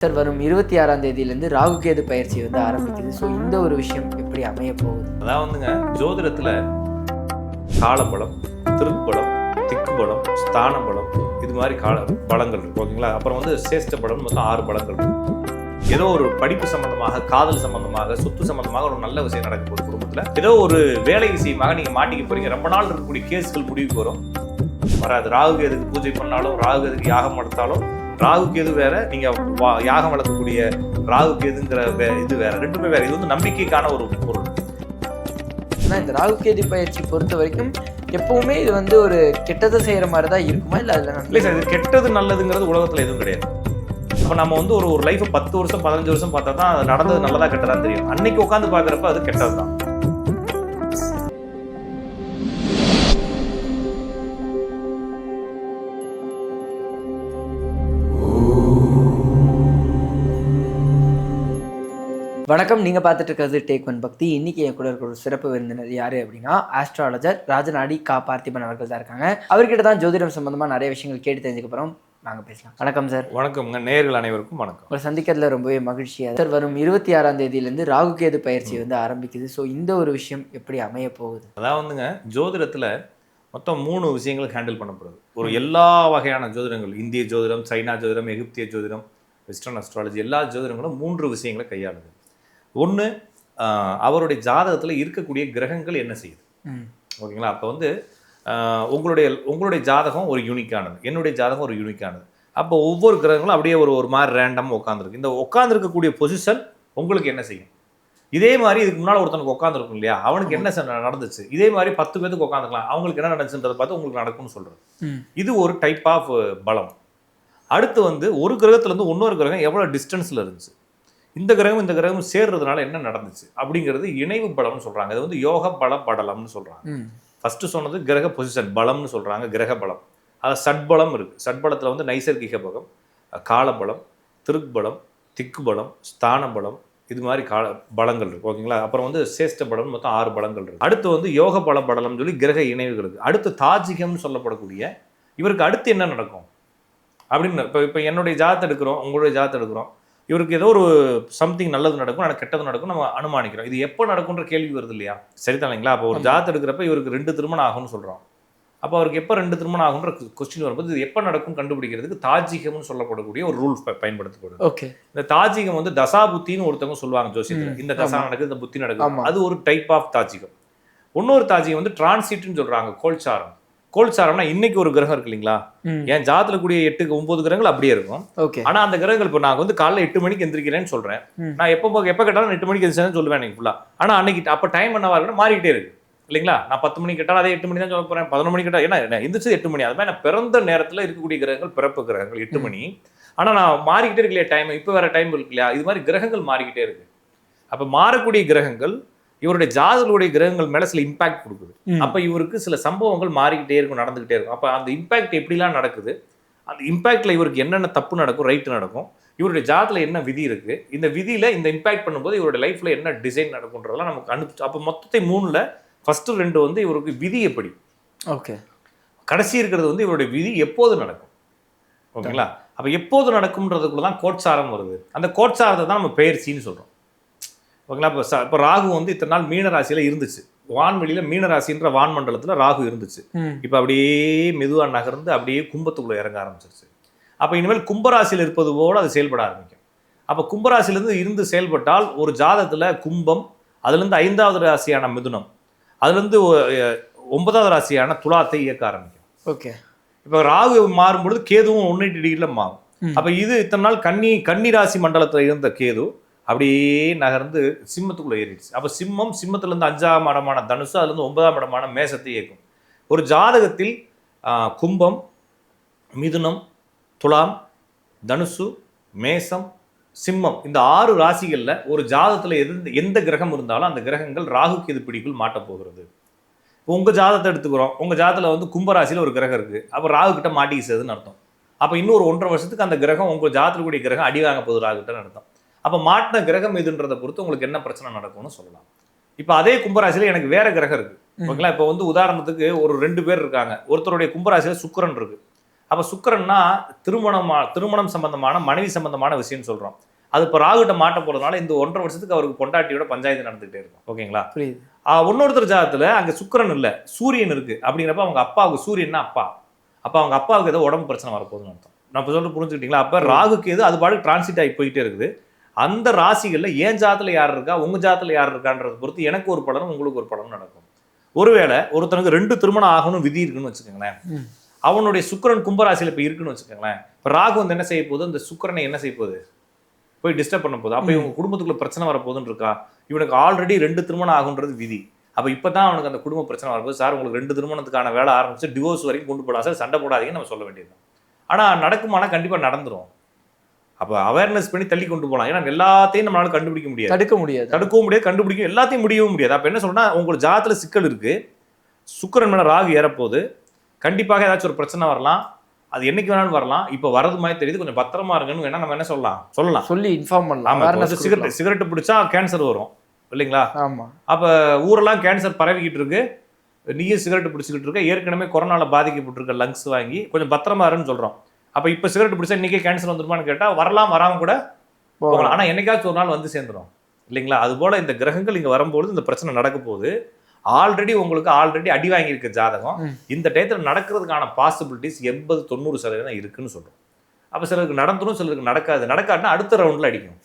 Sir வரும் 26ஆம் தேதியிலேருந்து ராகு கேது பயிற்சி வந்து ஆரம்பிக்குது. ஸோ இந்த ஒரு விஷயம் எப்படி அமைய போகுது? அதான் வந்துங்க, ஜோதிடத்தில் காலபலம், திருப்பலம், திக்குபலம், ஸ்தான பலம், இது மாதிரி பலங்கள் இருக்கு. ஓகேங்களா? அப்புறம் வந்து சேஷ்ட பலம், மொத்தம் 6 பலங்கள் இருக்கு. ஏதோ ஒரு படிப்பு சம்பந்தமாக, காதல் சம்பந்தமாக, சொத்து சம்பந்தமாக ஒரு நல்ல விஷயம் நடக்க போகுது குடும்பத்தில். ஏதோ ஒரு வேலை விஷயமாக நீங்க மாட்டிக்க போறீங்க. ரொம்ப நாள் இருக்கக்கூடிய கேஸ்கள் முடிவுக்கு வரும். வராது. ராகு கேதுக்கு பூஜை பண்ணாலும், ராகு கேதுக்கு யாகம் நடத்தாலும், ராகு கேது வேற, நீங்க யாகம் வளர்க்கக்கூடிய ராகு கேதுங்கிற இது வேற, ரெண்டுமே வேற. இது வந்து நம்பிக்கைக்கான ஒரு பொருள். இந்த ராகு கேது பயிற்சி பொறுத்த வரைக்கும் எப்பவுமே இது வந்து ஒரு கெட்டதை செய்யற மாதிரி தான் இருக்குமா, இல்லை அதில் இல்லை சார், இது கெட்டது நல்லதுங்கிறது உலகத்துல எதுவும் கிடையாது. அப்போ நம்ம வந்து ஒரு லைஃப் 10 வருஷம் 15 வருஷம் பார்த்தா தான் அது நடந்தது நல்லதா கெட்டதா தெரியும். அன்னைக்கு உட்காந்து பாக்குறப்ப அது கெட்டது தான். வணக்கம், நீங்கள் பார்த்துட்டு இருக்கிறது டேக் ஒன் பக்தி. இன்னைக்கு என் கூட இருக்கிற ஒரு சிறப்பு விருந்தினர் யாரு அப்படின்னா, ஆஸ்ட்ராலஜர் ராஜநாடி கா பார்த்திபன் அவர்கள் தான் இருக்காங்க. அவர்கிட்ட தான் ஜோதிடம் சம்பந்தமா நிறைய விஷயங்கள் கேட்டு தெரிஞ்சுக்க போறோம். நாங்கள் பேசலாம். வணக்கம் சார். வணக்கம்ங்க, நேயர்கள் அனைவருக்கும் வணக்கம். உங்களை சந்திக்கிறதுல ரொம்பவே மகிழ்ச்சியாக. சார் வரும் 26ஆம் தேதியிலேருந்து ராகு கேது பயிற்சி வந்து ஆரம்பிக்குது. ஸோ இந்த ஒரு விஷயம் எப்படி அமைய போகுது? அதான் வந்துங்க, ஜோதிடத்துல மொத்தம் 3 விஷயங்களுக்கு ஹேண்டில் பண்ணப்படுது. ஒரு எல்லா வகையான ஜோதிடங்கள், இந்திய ஜோதிடம், சைனா ஜோதிடம், எகிப்திய ஜோதிடம், வெஸ்டர்ன் அஸ்ட்ராலஜி, எல்லா ஜோதிடங்களும் 3 விஷயங்களை கையாளுது. ஒன்று, அவருடைய ஜாதகத்தில் இருக்கக்கூடிய கிரகங்கள் என்ன செய்யுது. ஓகேங்களா? அப்போ வந்து உங்களுடைய ஜாதகம் ஒரு யூனிக்கானது, என்னுடைய ஜாதகம் ஒரு யூனிக்கானது. அப்போ ஒவ்வொரு கிரகங்களும் அப்படியே ஒரு மாதிரி ரேண்டமாக உட்காந்துருக்கு. இந்த உட்காந்துருக்கக்கூடிய பொசிஷன் உங்களுக்கு என்ன செய்யும்? இதே மாதிரி இதுக்கு முன்னால் ஒருத்தனுக்கு உட்காந்துருக்கும் இல்லையா, அவனுக்கு என்ன நடந்துச்சு, இதே மாதிரி 10 பேருக்கு உட்காந்துக்கலாம், அவங்களுக்கு என்ன நடந்துச்சுன்றதை பார்த்து உங்களுக்கு நடக்கும்னு சொல்கிறது. இது ஒரு டைப் ஆஃப் பலம். அடுத்து வந்து ஒரு கிரகத்துலேருந்து இன்னொரு கிரகம் எவ்வளோ டிஸ்டன்ஸில் இருந்துச்சு, இந்த கிரகமும் சேர்றதுனால என்ன நடந்துச்சு அப்படிங்கிறது இணைவு பலம்னு சொல்றாங்க. இது வந்து யோக பல படலம்னு சொல்றாங்க. ஃபர்ஸ்ட் சொன்னது கிரக பொசிஷன் பலம்னு சொல்றாங்க, கிரக பலம். அது சட்பலம் இருக்கு. சட்பலத்தில் வந்து நைசர்கிக பலம், காலபலம், திருப்பலம், திக்கு பலம், ஸ்தான பலம், இது மாதிரி பலங்கள் இருக்கு. ஓகேங்களா? அப்புறம் வந்து சேஷ்ட பலம், மொத்தம் 6 பலங்கள் இருக்கு. அடுத்து வந்து யோக பல படலம்னு சொல்லி கிரக இணைவுகள் இருக்கு. அடுத்து தாஜிகம்னு சொல்லப்படக்கூடிய, இவருக்கு அடுத்து என்ன நடக்கும் அப்படின்னு இப்போ என்னுடைய ஜாதத்தை எடுக்கிறோம், உங்களுடைய ஜாதத்தை எடுக்கிறோம். இவருக்கு ஏதோ ஒரு சம்திங் நல்லது நடக்கும், எனக்கு கெட்டது நடக்கும், நம்ம அனுமானிக்கிறோம். இது எப்போ நடக்கும்ன்ற கேள்வி வருது இல்லையா? சரிதான் இல்லைங்களா? அப்போ ஒரு ஜாதகம் எடுக்கிறப்ப இவருக்கு 2 திருமணம் ஆகும்னு சொல்கிறோம். அப்போ அவருக்கு எப்போ 2 திருமணம் ஆகுன்ற கொஸ்டின் வரும்போது இது எப்போ நடக்கும் கண்டுபிடிக்கிறதுக்கு தாஜிகம்னு சொல்லப்படக்கூடிய ஒரு ரூல் பயன்படுத்தப்படுது. ஓகே. இந்த தாஜிகம் வந்து தசா புத்தின்னு ஒருத்தவங்க சொல்லுவாங்க ஜோசியத்தில். இந்த தசா நடக்குது, இந்த புத்தி நடக்குது, அது ஒரு டைப் ஆஃப் தாஜிகம். இன்னொரு தாஜிகம் வந்து டிரான்சிட்னு சொல்கிறாங்க, கோல்சாரம். கோல்சாரம்னா இன்னைக்கு ஒரு கிரகம் இருக்கு இல்லைங்களா, என் ஜாதத்துல கூடிய 8 9 கிரகங்கள் அப்படியே இருக்கும். ஆனா அந்த கிரகங்கள் இப்போ நான் வந்து காலைல 8 மணிக்கு எந்திரிக்கிறேன்னு சொல்றேன், நான் எப்போ கேட்டாலும் 8 மணிக்கு எந்திரிச்சேன்னு சொல்லுவேன் எனக்கு ஃபுல்லா. ஆனா அன்னைக்கு அப்போ டைம் என்னவா இருக்குன்னு மாறிக்கிட்டே இருக்கு இல்லைங்களா? நான் 10 மணிக்கு கேட்டாலும் அதே 8 மணி தான் சொல்ல போறேன், 11 மணிக்கு கேட்டால் ஏன்னா எந்திரிச்சது 8 மணி. அது மாதிரி நான் பிறந்த நேரத்தில் இருக்கக்கூடிய கிரகங்கள் பிறப்பு கிரகங்கள் 8 மணி. ஆனா நான் மாறிக்கிட்டே இருக்கு இல்லையா டைம், இப்போ வேற டைம் இருக்கு இல்லையா, இது மாதிரி கிரகங்கள் மாறிக்கிட்டே இருக்கு. அப்போ மாறக்கூடிய கிரகங்கள் இவருடைய ஜாதகங்களுடைய கிரகங்கள் மேல சில இம்பாக்ட் கொடுக்குது. அப்ப இவருக்கு சில சம்பவங்கள் மாறிக்கிட்டே இருக்கும், நடந்துகிட்டே இருக்கும். அப்ப அந்த இம்பாக்ட் எப்படிலாம் நடக்குது, அந்த இம்பாக்ட்ல இவருக்கு என்னென்ன தப்பு நடக்கும், ரைட்டு நடக்கும், இவருடைய ஜாதகத்துல என்ன விதி இருக்கு, இந்த விதியில இந்த இம்பாக்ட் பண்ணும்போது இவருடைய லைஃப்ல என்ன டிசைன் நடக்கும்ன்றதெல்லாம் நமக்கு அப்ப மொத்தத்தை 3ல ஃபர்ஸ்ட் 2 வந்து இவருக்கு விதி எப்படி, ஓகே, கடைசி இருக்கிறது வந்து இவருடைய விதி எப்போது நடக்கும். ஓகேங்களா? அப்ப எப்போது நடக்கும்ன்றதுக்குள்ள தான் கோட்சாரம் வருது. அந்த கோட்சாரத்தை தான் நம்ம பெயர்ச்சின்னு சொல்றோம். ஓகேங்களா? இப்போ ராகு வந்து இத்தனை நாள் மீனராசியில இருந்துச்சு, வான்வெளியில மீனராசின்ற வான்மண்டலத்துல ராகு இருந்துச்சு. இப்போ அப்படியே மெதுவா நகர்ந்து அப்படியே கும்பத்துக்குள்ள இறங்க ஆரம்பிச்சிருச்சு. அப்போ இனிமேல் கும்பராசியில் இருப்பது போல அது செயல்பட ஆரம்பிக்கும். அப்போ கும்பராசியிலிருந்து இருந்து செயல்பட்டால் ஒரு ஜாதகத்துல கும்பம், அதுலேருந்து 5வது ராசியான மிதுனம், அதுலேருந்து 9வது ராசியான துலாத்தை இயக்க ஆரம்பிக்கும். ஓகே. இப்போ ராகு மாறும்பொழுது கேதுவும் 180 டிகிரியில் மாறும். அப்போ இது இத்தனை நாள் கன்னி ராசி மண்டலத்தில் இருந்த கேது அப்படியே நகர்ந்து சிம்மத்துக்குள்ள ஏறிடுச்சு. அப்போ சிம்மத்திலேருந்து 5ஆம் இடமான தனுசு, அதுலேருந்து 9ஆம் இடமான மேசத்தை இயக்கும். ஒரு ஜாதகத்தில் கும்பம், மிதுனம், துலாம், தனுசு, மேசம், சிம்மம், இந்த 6 ராசிகளில் ஒரு ஜாதகத்தில் எந்த கிரகம் இருந்தாலும் அந்த கிரகங்கள் ராகு கேது பிடிக்குள் மாட்ட போகிறது. இப்போ உங்கள் ஜாதகத்தை எடுத்துக்கிறோம், உங்கள் ஜாதகத்தில் வந்து கும்பராசியில் ஒரு கிரகம் இருக்குது, அப்போ ராகு கிட்ட மாட்டிக்கிச்சதுன்னு அர்த்தம். அப்போ இன்னொரு 1.5 வருஷத்துக்கு அந்த கிரகம், உங்கள் ஜாதகத்தில் கூடிய கிரகம் அடி வாங்க போகுது ராகு கிட்டன்னு அர்த்தம். அப்போ மாட்டின கிரகம் எதுன்றதை பொறுத்து உங்களுக்கு என்ன பிரச்சனை நடக்கும்னு சொல்லலாம். இப்போ அதே கும்பராசியில் எனக்கு வேற கிரகம் இருக்கு. ஓகேங்களா? இப்போ வந்து உதாரணத்துக்கு ஒரு 2 பேர் இருக்காங்க, ஒருத்தருடைய கும்பராசியில் சுக்கிரன் இருக்கு, அப்ப சுக்கிரன்னா திருமணம் சம்பந்தமான மனைவி சம்பந்தமான விஷயம் சொல்றோம். அது இப்போ ராகுகிட்ட மாட்ட போறதுனால இந்த 1.5 வருஷத்துக்கு அவருக்கு பொண்டாட்டியோட பஞ்சாயத்து நடந்துகிட்டே இருக்கும். ஓகேங்களா? புரியுது. இன்னொருத்தர் ஜாதகத்துல அங்க சுக்கிரன் இல்ல சூரியன் இருக்கு அப்படிங்கிறப்ப அவங்க அப்பாவுக்கு சூரியன்னா அப்பா, அப்ப அவங்க அப்பாவுக்கு ஏதோ உடம்பு பிரச்சனை வரப்போகுதுன்னு அர்த்தம். நான் இப்போ சொல்லிட்டு புரிஞ்சுக்கிட்டீங்களா? அப்ப ராகுக்கு எது அது பாட்டுக்கு டிரான்சிட் ஆகி போயிட்டே இருக்குது. அந்த ராசிகள்ல ஏன் ஜாதத்துல யார் இருக்கா உங்க ஜாதத்துல யார் இருக்கான்றதை பொறுத்து எனக்கு ஒரு பலனும் உங்களுக்கு ஒரு பலனும் நடக்கும். ஒருவேளை ஒருத்தனுக்கு 2 திருமணம் ஆகணும் விதி இருக்குன்னு வச்சுக்கோங்களேன், அவனுடைய சுக்கிரன் கும்பராசியில இப்ப இருக்குன்னு வச்சுக்கோங்களேன், இப்ப ராகு வந்து என்ன செய்ய போகுது, இந்த சுக்கிரனை என்ன செய்ய போகுது, போய் டிஸ்டர்ப் பண்ண போகுது. அப்ப இவங்க குடும்பத்துக்குள்ள பிரச்சனை வரப்போகுதுன்னு இருக்கா. இவனுக்கு ஆல்ரெடி 2 திருமணம் ஆகுன்றது விதி. அப்ப இப்பதான் அவனுக்கு அந்த குடும்ப பிரச்சனை வரப்போகுது. சார் உங்களுக்கு 2 திருமணத்துக்கான வேலை ஆரம்பிச்சு டிவோர்ஸ் வரைக்கும் கொண்டு போடலாம் சார், சண்டை போடாதீங்கன்னு நம்ம சொல்ல வேண்டியது. ஆனா நடக்குமானா கண்டிப்பா நடந்துரும். அப்ப அவேர்னஸ் பண்ணி தள்ளி கொண்டு போகலாம். ஏன்னா எல்லாத்தையும் நம்மளால கண்டுபிடிக்க முடியாது, தடுக்கவும் முடியாது, கண்டுபிடிக்க எல்லாத்தையும் முடியவும் முடியாது. அப்ப என்ன சொல்றேன்னா, உங்களுக்கு ஜாதத்துல சிக்கல் இருக்கு, சுக்கிரன் மேல ராகு ஏறப்போகுது, கண்டிப்பாக ஏதாச்சும் ஒரு பிரச்சனை வரலாம், அது என்னைக்கு வேணாலும் வரலாம். இப்ப வரது மாதிரி தெரியுது, கொஞ்சம் பத்திரமா இருங்கன்னு வேணா நம்ம என்ன சொல்லலாம், சொல்லி இன்ஃபார்ம் பண்ணலாம். சிகரெட் பிடிச்சா கேன்சர் வரும் இல்லைங்களா? ஆமா. அப்ப ஊரெல்லாம் கேன்சர் பரவிக்கிட்டு இருக்கு, நீயும் சிகரெட் பிடிச்சிக்கிட்டு இருக்க, ஏற்கனவே கொரோனால பாதிக்கப்பட்டிருக்க லங்ஸ் வாங்கி கொஞ்சம் பத்திரமா இருன்னு சொல்றோம். அப்ப இப்ப சிகரெட் பிடிச்சா இன்னைக்கே கேன்சர் வந்துருமான்னு கேட்டா வரலாம், வராம கூட போகலாம். ஆனா என்னைக்காச்சும் ஒரு நாள் வந்து சேர்ந்துடும் இல்லைங்களா? அது போல இந்த கிரகங்கள் இங்க வரும்போது இந்த பிரச்சனை நடக்க போகுது. உங்களுக்கு ஆல்ரெடி அடி வாங்கியிருக்க ஜாதகம் இந்த டயத்துல நடக்கிறதுக்கான பாசிபிலிட்டிஸ் 80-90% இருக்குன்னு சொல்றோம். அப்ப சிலருக்கு நடந்துடும், சிலருக்கு நடக்காதுன்னா அடுத்த ரவுண்ட்ல அடிக்கும்.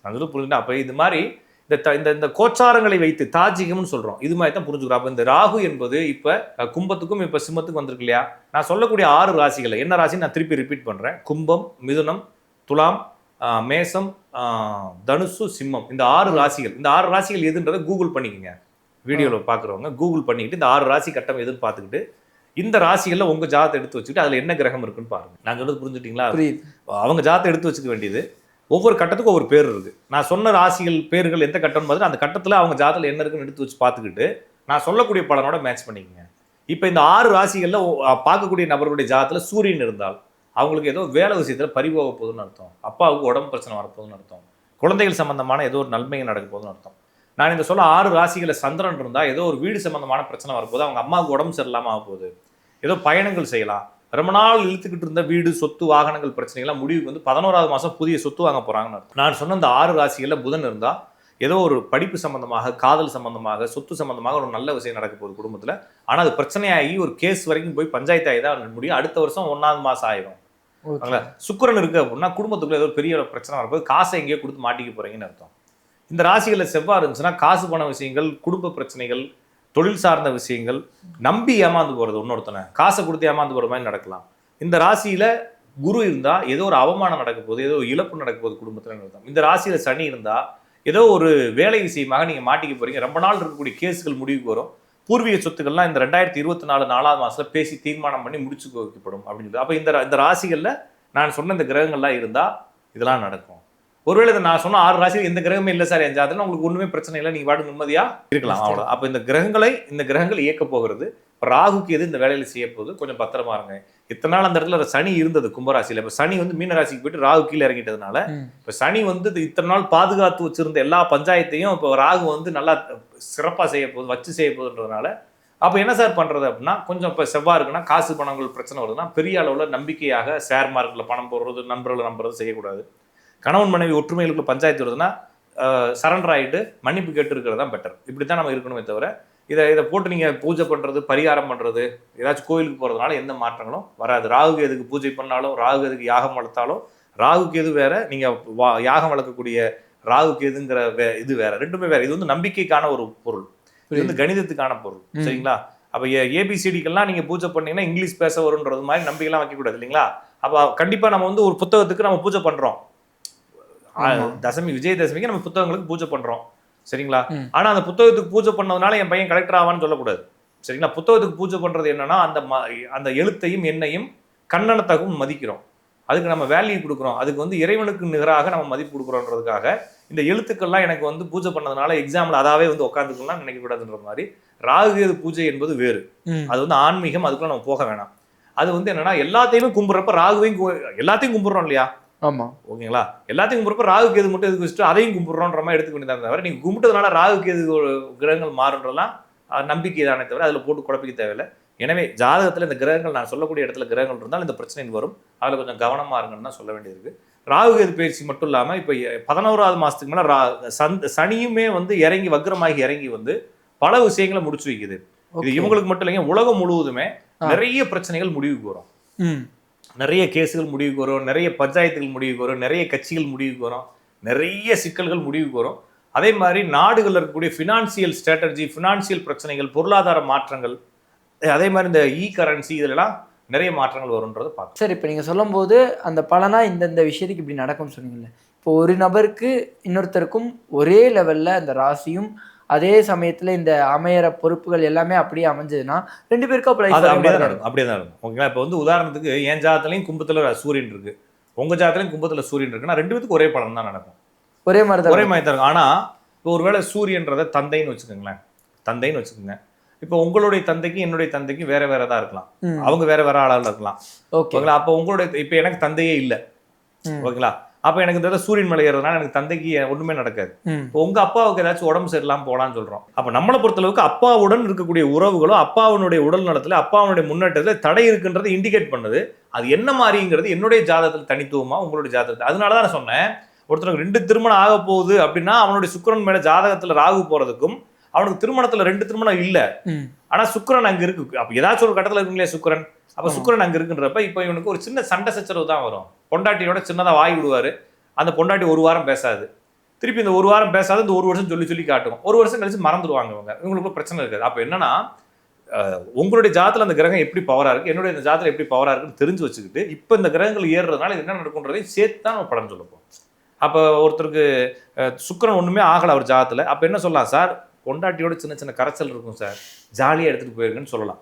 அது புரிஞ்சுட்டா? அப்ப இது மாதிரி இந்த கோச்சாரங்களை வைத்து தாஜிகம்னு சொல்றோம். இது மாதிரி தான் புரிஞ்சுக்கிறோம். அப்ப இந்த ராகு என்பது இப்ப கும்பத்துக்கும் இப்ப சிம்மத்துக்கும் வந்திருக்கு இல்லையா? நான் சொல்லக்கூடிய 6 ராசிகள் என்ன ராசி நான் திருப்பி ரிப்பீட் பண்றேன். கும்பம், மிதுனம், துலாம், மேசம், தனுசு, சிம்மம். இந்த 6 ராசிகள், இந்த 6 ராசிகள் எதுன்றதை கூகுள் பண்ணிக்கங்க. வீடியோவில் பார்க்குறவங்க கூகுள் பண்ணிக்கிட்டு இந்த 6 ராசி கட்டம் எதுன்னு பார்த்துக்கிட்டு இந்த ராசிகளில் உங்கள் ஜாதத்தை எடுத்து வச்சுக்கிட்டு அதில் என்ன கிரகம் இருக்குன்னு பாருங்க. நான் சொல்றது புரிஞ்சுட்டீங்களா? அவங்க ஜாதத்தை எடுத்து வச்சுக்க வேண்டியது. ஒவ்வொரு கட்டத்துக்கும் ஒவ்வொரு பேர் இருக்கு. நான் சொன்ன ராசிகள் பேர்கள் எந்த கட்டம்னு பார்த்து அந்த கட்டத்தில் அவங்க ஜாதத்தில் என்ன இருக்குன்னு எடுத்து வச்சு பார்த்துக்கிட்டு நான் சொல்லக்கூடிய பலனோட மேட்ச் பண்ணிக்கங்க. இப்போ இந்த 6 ராசிகளில் பார்க்கக்கூடிய நபர்களுடைய ஜாதத்தில் சூரியன் இருந்தால் அவங்களுக்கு ஏதோ வேலை விஷயத்தில் பறிபோக போகுதுன்னு அர்த்தம், அப்பாவுக்கு உடம்பு பிரச்சனை வரப்போகுதுன்னு அர்த்தம், குழந்தைகள் சம்பந்தமான ஏதோ ஒரு நன்மைகள் நடக்க போகுதுன்னு அர்த்தம். நான் இந்த சொல்ல 6 ராசிகளை சந்திரன் இருந்தால் ஏதோ ஒரு வீடு சம்பந்தமான பிரச்சனை வரப்போகுது, அவங்க அம்மாவுக்கு உடம்பு சரியில்லாமல் ஆக போகுது, ஏதோ பயணங்கள் செய்யலாம், ரொம்ப நாள் இழுத்துக்கிட்டு இருந்த வீடு சொத்து வாகனங்கள் பிரச்சனைகள்லாம் முடிவுக்கு வந்து 11வது மாதம் புதிய சொத்து வாங்க போகிறாங்கன்னு அர்த்தம். நான் சொன்ன இந்த 6 ராசிகளில் புதன் இருந்தால் ஏதோ ஒரு படிப்பு சம்பந்தமாக, காதல் சம்பந்தமாக, சொத்து சம்பந்தமாக ஒரு நல்ல விஷயம் நடக்க போகுது குடும்பத்தில். ஆனால் அது பிரச்சனையாகி ஒரு கேஸ் வரைக்கும் போய் பஞ்சாயத்து ஆகி தான் முடியும். அடுத்த வருஷம் 1வது மாதம் ஆயிரும். சுக்கிரன் இருக்கு அப்படின்னா குடும்பத்துக்குள்ள ஏதோ பெரிய பிரச்சனை வரப்போது, காசை எங்கேயோ கொடுத்து மாட்டிக்க போறீங்கன்னு அர்த்தம். இந்த ராசிகளில் செவ்வாய் இருந்துச்சுன்னா காசு பண விஷயங்கள், குடும்ப பிரச்சனைகள், தொழில் சார்ந்த விஷயங்கள், நம்பி ஏமாந்து போறது, இன்னொருத்தனை காசை கொடுத்து ஏமாந்து போற மாதிரி நடக்கலாம். இந்த ராசியில குரு இருந்தா ஏதோ ஒரு அவமானம் நடக்க போகுது, ஏதோ இழப்பு நடக்க போகுது குடும்பத்துல அர்த்தம். இந்த ராசியில சனி இருந்தா ஏதோ ஒரு வேலை விஷயமாக நீங்க மாட்டிக்க போறீங்க, ரொம்ப நாள் இருக்கக்கூடிய கேஸுகள் முடிவுக்கு வரும், பூர்வீக சொத்துக்கள்லாம் இந்த 2024 4வது மாசத்துல பேசி தீர்மானம் பண்ணி முடிச்சு வைக்கப்படும் அப்படின்னு சொல்லி. அப்ப இந்த ராசிகள்ல நான் சொன்ன இந்த கிரகங்கள்லாம் இருந்தா இதெல்லாம் நடக்கும். ஒருவேளை நான் சொன்ன 6 ராசிகள் எந்த கிரகமே இல்லை சார் என் ஜாதகத்துல, உங்களுக்கு ஒண்ணுமே பிரச்சனை இல்லை, நீங்க பாட்டு நிம்மதியா இருக்கலாம், அவ்வளோ. அப்ப இந்த கிரகங்கள் இயக்க போகிறது. ராகுக்கு எது இந்த வேலையில செய்ய போகுது, கொஞ்சம் பத்திரமா இருங்க. இத்தனை நாள் அந்த இடத்துல சனி இருந்தது கும்பராசியில, இப்ப சனி வந்து மீன ராசிக்கு போயிட்டு ராகு கீழே இறங்கிட்டதுனால இப்ப சனி வந்து இத்தனை நாள் பாதுகாத்து வச்சிருந்த எல்லா பஞ்சாயத்தையும் இப்போ ராகு வந்து நல்லா சிறப்பா செய்ய போகுது, வச்சு செய்ய போகுதுன்றதுனால அப்ப என்ன சார் பண்றது அப்படின்னா, கொஞ்சம் இப்ப செவ்வாய் இருக்குன்னா காசு பணங்கள் பிரச்சனை வருதுன்னா பெரிய அளவுல நம்பிக்கையாக ஷேர் மார்க்கெட்ல பணம் போடுறது, நண்பர்களை நம்புறது செய்யக்கூடாது. கணவன் மனைவி ஒற்றுமைகளுக்கு பஞ்சாயத்து வருதுன்னா சரண்டர் ஆகிட்டு மன்னிப்பு கேட்டு இருக்கிறது தான் பெட்டர். இப்படி தான் நம்ம இருக்கணுமே தவிர இதை போட்டு நீங்கள் பூஜை பண்ணுறது, பரிகாரம் பண்ணுறது, ஏதாச்சும் கோயிலுக்கு போகிறதுனால எந்த மாற்றங்களும் வராது. ராகுக்கு எதுக்கு பூஜை பண்ணாலும், ராகு எதுக்கு யாகம் வளர்த்தாலும், ராகுக்கு எது வேற, நீங்கள் யாகம் வளர்க்கக்கூடிய ராகுக்கு எதுங்கிற இது வேற, ரெண்டுமே வேற. இது வந்து நம்பிக்கைக்கான ஒரு பொருள், இது வந்து கணிதத்துக்கான பொருள், சரிங்களா? அப்போ ஏபிசிடிக்கெல்லாம் நீங்கள் பூஜை பண்ணீங்கன்னா இங்கிலீஷ் பேச வருன்றது மாதிரி நம்பிக்கைலாம் வைக்கக்கூடாது இல்லைங்களா? அப்போ கண்டிப்பாக நம்ம வந்து ஒரு புத்தகத்துக்கு நம்ம பூஜை பண்ணுறோம், தசமி விஜயதசமிக்கு நம்ம புத்தகங்களுக்கு பூஜை பண்றோம், சரிங்களா? ஆனா அந்த புத்தகத்துக்கு பூஜை பண்ணதுனால என் பையன் கலெக்டர் ஆவான்னு சொல்லக்கூடாது, சரிங்களா? புத்தகத்துக்கு பூஜை பண்றது என்னன்னா அந்த எழுத்தையும் எண்ணையும் கண்ணனத்தகும் மதிக்கிறோம், அதுக்கு நம்ம வேல்யூ கொடுக்குறோம், அதுக்கு வந்து இறைவனுக்கு நிகராக நம்ம மதிப்பு கொடுக்குறோன்றதுக்காக இந்த எழுத்துக்கள்லாம் எனக்கு வந்து பூஜை பண்ணதுனால எக்ஸாம்ல அதாவே வந்து உட்காந்துக்கலாம் நினைக்க கூடாதுன்ற மாதிரி ராகுகேது பூஜை என்பது வேறு. அது வந்து ஆன்மீகம், அதுக்குள்ள நம்ம போக வேணாம். அது வந்து என்னன்னா எல்லாத்தையுமே கும்பிட்றப்ப ராகுவையும் எல்லாத்தையும் கும்பிடுறோம் இல்லையா? ஆமா, ஓகேங்களா? எல்லாத்தையும் கும்பிட்றப்ப ராகு கேது மட்டும் எதுக்கு வச்சுட்டு அதையும் கும்பிட்றோன்ற மாதிரி எடுத்துக்க வேண்டியதாக தவிர நீங்க கும்பிட்டதுனால ராகு கேது கிரகங்கள் மாறுன்றதுலாம் நம்பிக்கை தானே தவிர அதில் போட்டு குழப்பிக்க தேவையில்லை. எனவே ஜாதகத்தில் இந்த கிரகங்கள் நான் சொல்லக்கூடிய இடத்துல கிரகங்கள் இருந்தால் இந்த பிரச்சனை வரும். அதில் கொஞ்சம் கவனமாக இருங்கன்னு தான் சொல்ல வேண்டியிருக்கு. ராகு கேது பயிற்சி மட்டும் இல்லாமல் இப்போ 11வது மாதத்துக்கு மேலே சனியுமே வந்து இறங்கி வக்ரமாகி இறங்கி வந்து பல விஷயங்களை முடிச்சு வைக்குது. இது இவங்களுக்கு மட்டும் இல்லைங்க, உலகம் முழுவதுமே நிறைய பிரச்சனைகள் முடிவுக்கு வரும். நிறைய கேஸுகள் முடிவுக்கு வரும், நிறைய பஞ்சாயத்துகள் முடிவுக்கு வரும், நிறைய கட்சிகள் முடிவுக்கு வரும், நிறைய சிக்கல்கள் முடிவுக்கு வரும். அதே மாதிரி நாடுகளில் இருக்கக்கூடிய ஃபினான்சியல் ஸ்ட்ராட்டஜி, ஃபினான்சியல் பிரச்சனைகள், பொருளாதார மாற்றங்கள், அதே மாதிரி இந்த கரன்சி இதெல்லாம் நிறைய மாற்றங்கள் வரும்ன்றதை பார்க்கலாம். சார், இப்போ நீங்கள் சொல்லும்போது அந்த பலனா இந்த விஷயத்துக்கு இப்படி நடக்கும்னு சொன்னீங்கல்ல, இப்போ ஒரு நபருக்கு இன்னொருத்தருக்கும் ஒரே லெவலில் அந்த ராசியும் அதே சமயத்தில் இந்த அமையற பொறுப்புகள் எல்லாமே அப்படியே அமைஞ்சதுன்னா 2 பேருக்கும் அப்படியே தான் நடக்கும். ஓகேங்களா? இப்போ வந்து உதாரணத்துக்கு என் ஜாதத்துலையும் கும்பத்தில் சூரியன் இருக்கு, உங்க ஜாதத்துலையும் கும்பத்தில் சூரியன் இருக்குன்னா 2 பேத்துக்கு ஒரே பலன் தான் நடக்கும். ஒரே மாதிரி தான் இருக்கும். ஆனால் இப்போ ஒருவேளை சூரியன்றதை தந்தைன்னு வச்சுக்கோங்க. இப்போ உங்களுடைய தந்தைக்கும் என்னுடைய தந்தைக்கும் வேற வேற தான் இருக்கலாம், அவங்க வேற வேற ஆளாக இருக்கலாம். ஓகேங்களா? அப்போ உங்களுடைய இப்போ எனக்கு தந்தையே இல்லை, ஓகேங்களா? அப்போ எனக்கு இந்த சூரியன் மேலே ஏறதுனால எனக்கு தந்தைக்கு ஒன்றுமே நடக்காது. இப்போ உங்கள் அப்பாவுக்கு ஏதாச்சும் உடம்பு சரியில்லாமல் போகலான்னு சொல்கிறோம். அப்போ நம்மளை பொறுத்தளவுக்கு அப்பாவுடன் இருக்கக்கூடிய உறவுகளோ அப்பாவுடைய உடல் நலத்தில் அப்பாவுடைய முன்னேற்றத்தில் தடை இருக்குன்றது இண்டிகேட் பண்ணுது. அது என்ன மாதிரிங்கிறது என்னுடைய ஜாதகத்தில் தனித்துவமாக உங்களுடைய ஜாதகத்தில். அதனால தான் நான் சொன்னேன், ஒருத்தருக்கு 2 திருமணம் ஆக போகுது அப்படின்னா அவனுடைய சுக்கிரன் மேலே ஜாதகத்தில் ராகு போகிறதுக்கும் அவனுக்கு திருமணத்தில் 2 திருமணம் இல்லை, ஆனால் சுக்கிரன் அங்கே இருக்கு. அப்போ ஏதாச்சும் ஒரு கட்டத்தில் இருக்குங்களே சுக்கிரன், அப்போ சுக்கிரன் அங்கே இருக்குன்றப்ப இப்போ இவனுக்கு ஒரு சின்ன சண்டை சச்சரவு தான் வரும். பொண்டாட்டியோட சின்னதாக வாய் விடுவார், அந்த பொண்டாட்டி 1 வாரம் பேசாது, திருப்பி இந்த 1 வாரம் பேசாது இந்த 1 வருஷம் சொல்லி காட்டும், 1 வருஷம் கழிச்சு மறந்துடுவாங்க இவங்களுக்கு பிரச்சனை இருக்காது. அப்போ என்னன்னா உங்களுடைய ஜாதத்தில் அந்த கிரகம் எப்படி பவராக இருக்குது, என்னுடைய இந்த ஜாதத்தில் எப்படி பவராக இருக்குன்னு தெரிஞ்சு வச்சுக்கிட்டு இப்போ இந்த கிரகங்கள் ஏறுறதுனால என்ன நடக்கும்ன்றதையும் சேர்த்து தான் நம்ம படம் சொல்லப்போம். அப்போ ஒருத்தருக்கு சுக்கிரன் ஒன்றுமே ஆகலை அவர் ஜாதத்தில், அப்போ என்ன சொல்லலாம், சார் பொண்டாட்டியோட சின்ன சின்ன கரைச்சல் இருக்கும் சார், ஜாலியாக எடுத்துகிட்டு போயிருக்குன்னு சொல்லலாம்.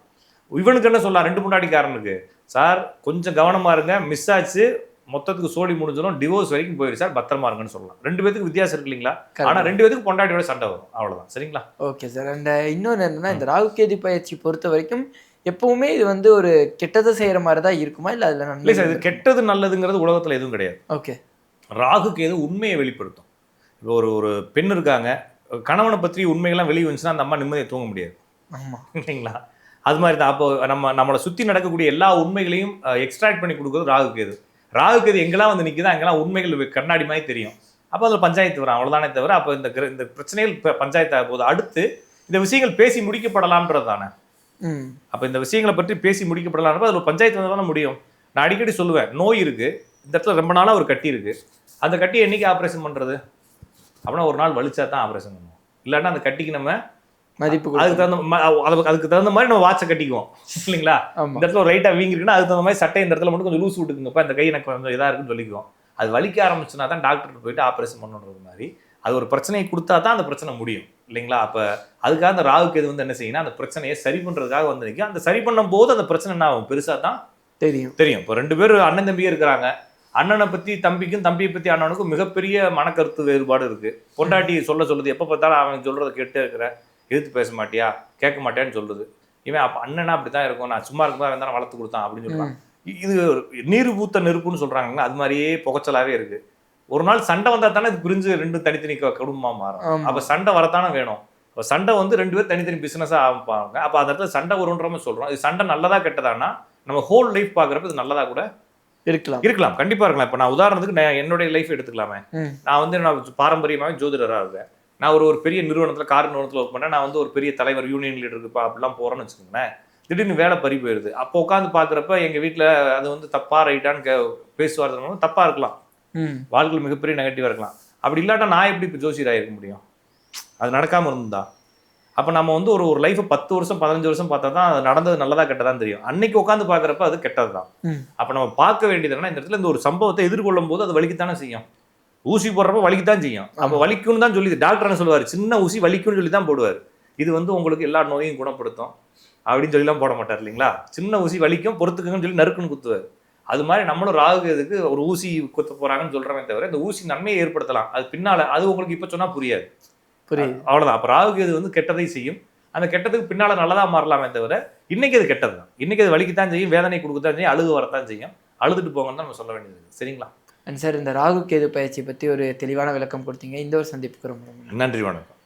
இவனுக்கு என்ன சொல்லலாம், 2 பொண்டாட்டிக்காரனுக்கு, சார் கொஞ்சம் கவனமாக இருங்க, மிஸ் ஆச்சு, மொத்தத்துக்கு சோழி முடிஞ்சிடும், டிவோர்ஸ் வரைக்கும் போயிரு சார், பத்திரமா இருங்கன்னு சொல்லலாம். 2 பேத்துக்கு வித்தியாசம் இருக்கு இல்லைங்களா? ஆனால் 2 பேத்துக்கு பொண்டாட்டியோட சண்டை வரும், அவ்வளோதான். சரிங்களா? Okay sir. அண்ட் இன்னொன்று என்னன்னா, இந்த ராகு கேது பயிற்சி பொறுத்த வரைக்கும் எப்பவுமே இது வந்து ஒரு கெட்டதை செய்கிற மாதிரி தான் இருக்குமா, இல்லை அதில் இல்லை சார், இது கெட்டது நல்லதுங்கிறது உலகத்தில் எதுவும் கிடையாது. ஓகே. ராகு கேது உண்மையை வெளிப்படுத்தும். இப்போ ஒரு பெண் இருக்காங்க, கணவனை பற்றி உண்மைகள்லாம் வெளியே வந்துச்சுன்னா அந்த அம்மா நிம்மதியை தூங்க முடியாது. ஆமாம், இல்லைங்களா? அது மாதிரி தான். அப்போ நம்மளை சுற்றி நடக்கக்கூடிய எல்லா உண்மைகளையும் எக்ஸ்ட்ராக்ட் பண்ணி கொடுக்குறது ராகு கேது எங்கெல்லாம் வந்து நிற்குதோ அங்கெல்லாம் உண்மைகள் கண்ணாடி மாதிரி தெரியும். அப்போ அதில் பஞ்சாயத்து வரும், அவ்வளோதானே தவிர அப்போ இந்த பிரச்சனைகள் பஞ்சாயத்து ஆகும் போது அடுத்து இந்த விஷயங்கள் பேசி முடிக்கப்படலாம்ன்றது தானே. அப்போ இந்த விஷயங்களை பற்றி பேசி முடிக்கப்படலாம்ன்றப்ப அதில் பஞ்சாயத்து வந்தால் தானே முடியும். நான் அடிக்கடி சொல்லுவேன், நோய் இருக்குது, இந்த இடத்துல ரொம்ப நாளாக ஒரு கட்டி இருக்குது, அந்த கட்டியை என்னைக்கு ஆப்ரேஷன் பண்ணுறது அப்படின்னா ஒரு நாள் வலிச்சா தான் ஆப்ரேஷன் பண்ணுவோம். இல்லைன்னா அந்த கட்டிக்கு நம்ம மதிப்பு அதுக்கு தகுந்த மாதிரி நம்ம வாட்சை கட்டிக்குவோம், இல்லைங்களா? இந்த இடத்துல ஒரு ரைட்டாக வீங்கிருக்குன்னா அதுக்கு தகுந்த மாதிரி சட்டை இந்த இடத்துல மட்டும் கொஞ்சம் லூஸ் விட்டுக்குங்கப்பா, இந்த கை எனக்கு கொஞ்சம் இதாக இருக்குன்னு சொல்லிக்குவோம். அது வலிக்க ஆரம்பிச்சுன்னா தான் டாக்டர்கிட்ட போயிட்டு ஆப்ரேஷன் பண்ணுறது மாதிரி அது ஒரு பிரச்சனையை கொடுத்தா தான் அந்த பிரச்சனை முடியும், இல்லைங்களா? அப்போ அதுக்காக அந்த ராகு கேது வந்து என்ன செய்யணும், அந்த பிரச்சனையை சரி பண்ணுறதுக்காக வந்து நிற்கும். அந்த சரி பண்ணும் போது அந்த பிரச்சனை என்ன ஆகும், பெருசாக தான் தெரியும். இப்போ 2 பேர் அண்ணன் தம்பியே இருக்கிறாங்க, அண்ணனை பற்றி தம்பிக்கும் தம்பியை பற்றி அண்ணனுக்கும் மிகப்பெரிய மனக்கருத்து வேறுபாடு இருக்குது. பொண்டாட்டி சொல்லுது, எப்போ பார்த்தாலும் அவன் சொல்கிறத கேட்டே இருக்கிற, எதிர்த்து பேச மாட்டியா, கேட்க மாட்டேன்னு சொல்லுது. இவன் அப்போ அண்ணனா அப்படி தான் இருக்கும், நான் சும்மா இருக்கும்போது அவன் தானே வளர்த்து கொடுத்தான் அப்படின்னு சொல்கிறான். இது நீர் பூத்த நெருப்புன்னு சொல்கிறாங்கன்னா அது மாதிரியே புகைச்சலாகவே இருக்குது. ஒரு நாள் சண்டை வந்தால் தானே இது பிரிஞ்சு 2 தனித்தனி குடும்பமாக மாறும். அப்போ சண்டை வரத்தானே வேணும். இப்போ சண்டை வந்து 2 பேர் தனித்தனி பிஸ்னஸாக ஆரம்பிப்பாங்க. அப்போ அந்த இடத்துல சண்டை வருன்ற மாதிரி சொல்கிறோம். இது சண்டை நல்லதா கெட்டதானா, நம்ம ஹோல் லைஃப் பார்க்குறப்ப இது நல்லதா கூட இருக்கலாம், கண்டிப்பாக இருக்கலாம். இப்போ நான் உதாரணத்துக்கு என்னுடைய லைஃப் எடுத்துக்கலாமே. நான் வந்து பாரம்பரியமாகவே ஜோதிடராக இருக்கேன். நான் ஒரு பெரிய நிறுவனத்தில் கார் நிறுவனத்தில் ஒர்க் பண்ணேன். நான் வந்து ஒரு பெரிய தலைவர் யூனியன் லீடருக்கு அப்படிலாம் போகிறேன்னு வச்சுக்கோங்களேன். திடீர்னு வேலை பறி போயிடுது. அப்போ உட்காந்து பார்க்குறப்ப எங்கள் வீட்டில் அது வந்து தப்பா ரைட்டான்னு பேசுவார்து தப்பாக இருக்கலாம், வாழ்க்கையில் மிகப்பெரிய நெகட்டிவாக இருக்கலாம். அப்படி இல்லாட்டா நான் எப்படி இப்போ ஜோசியராக இருக்க முடியும்? அது நடக்காமல் இருந்தா. அப்போ நம்ம வந்து ஒரு லைஃப்பை 10 வருஷம் 15 வருஷம் பார்த்தா தான் அது நடந்தது நல்லதா கெட்டதான் தெரியும். அன்னைக்கு உட்காந்து பார்க்குறப்ப அது கெட்டது தான். அப்போ நம்ம பார்க்க வேண்டியது என்னன்னா, இந்த இடத்துல இந்த ஒரு சம்பவத்தை எதிர்கொள்ளும் போது அது வலிக்குத்தானே செய்யும். ஊசி போடுறப்ப வலிக்குத்தான் செய்யும். அப்போ வலிக்குன்னு தான் சொல்லி டாக்டர் என்ன சொல்லுவார், சின்ன ஊசி வலிக்குன்னு சொல்லி தான் போடுவார். இது வந்து உங்களுக்கு எல்லா நோயும் குணப்படுத்தும் அப்படின்னு சொல்லிலாம் போட மாட்டார், இல்லைங்களா? சின்ன ஊசி வலிக்கும், பொறுத்துக்குன்னு சொல்லி நறுக்குன்னு குத்துவார். அது மாதிரி நம்மளும் ராகுக்கு ஒரு ஊசி குத்த போறாங்கன்னு சொல்றமே தவிர இந்த ஊசி நன்மையை ஏற்படுத்தலாம், அது பின்னால அது உங்களுக்கு இப்போ சொன்னா புரியாது. அவ்வளவுதான். அப்போ ராகுக்கு வந்து கெட்டதை செய்யும், அந்த கெட்டதுக்கு பின்னால நல்லதா மாறலாமே தவிர இன்னைக்கு அது கெட்டது தான். இன்னைக்கு அது வலிக்குத்தான் செய்யும், வேதனை கொடுக்கத்தான் செய்யும், அழுகு வரத்தான் செய்யும். அழுதுட்டு போங்கன்னு தான் நம்ம சொல்ல வேண்டியது. சரிங்களா? சார், இந்த ராகு கேது பயிற்சி பற்றி ஒரு தெளிவான விளக்கம் கொடுத்தீங்க. இந்த ஒரு சந்திப்புக்கு ரொம்ப நன்றி. வணக்கம்.